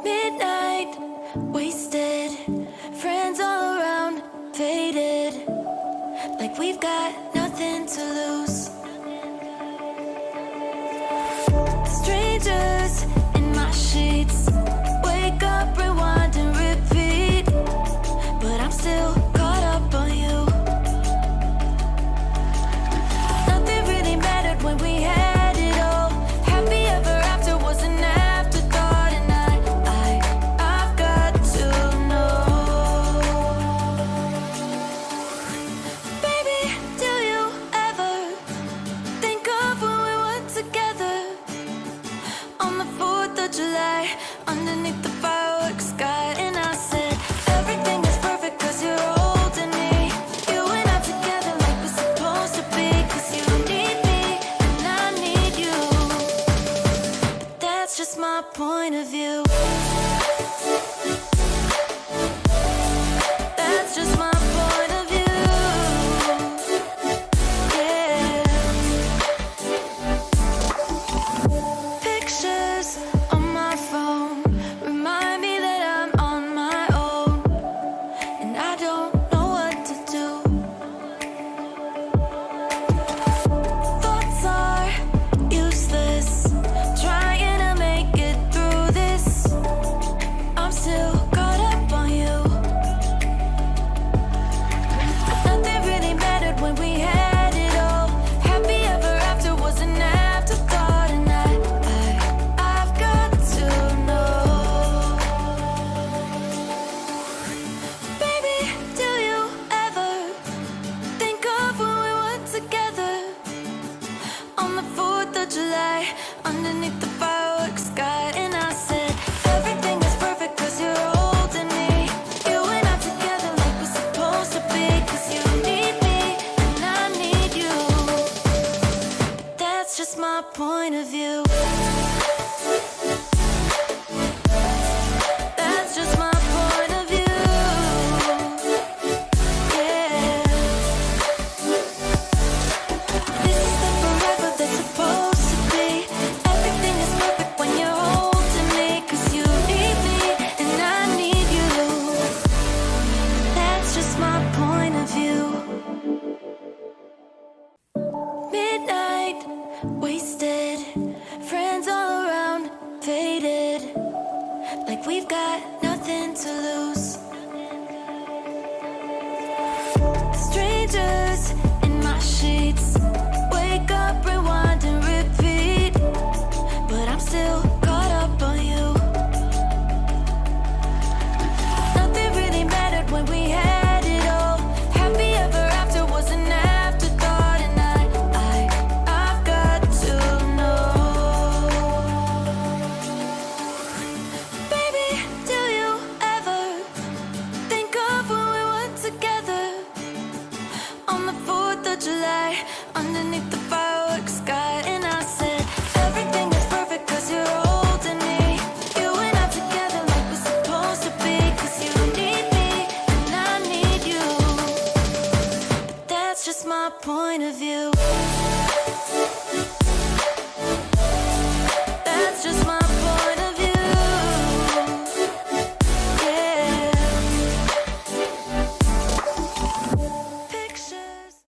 Midnight, wasted, friends all around, faded, like we've got nothing to lose. Strangers in my sheets, wake up, rewind and repeat, but I'm still caught up on you. Nothing really mattered when we had it all. Happy ever after was an afterthought, and I've got to know. Baby, do you ever think of when we were together on the 4th of July, underneath the fireworks sky? And I said, everything is perfect cause you're holding me. You and I together like we're supposed to be, cause you need me and I need you. But that's just my point of view. That's just my point of view. Yeah. Pictures on my phone remind me that I'm on my own, and I don't know what to do. Thoughts are useless, trying to make it through this. I'm still caught up on you. Nothing really mattered when we had it all. Happy ever after was an afterthought, and I've got to know. Baby, do you ever think of when we were together on the 4th of July, underneath the fireworks sky? And I said, everything is perfect cause you're holding me. You and I together like we're supposed to be, cause you need me and I need you. That's just my point of view. That's just my point of view. Yeah. This is the forever that's supposed to be. Everything is perfect when you're holding me, cause you need me and I need you. That's just my point of view. Midnight, wasted, friends all around, faded, like we've got nothing to lose.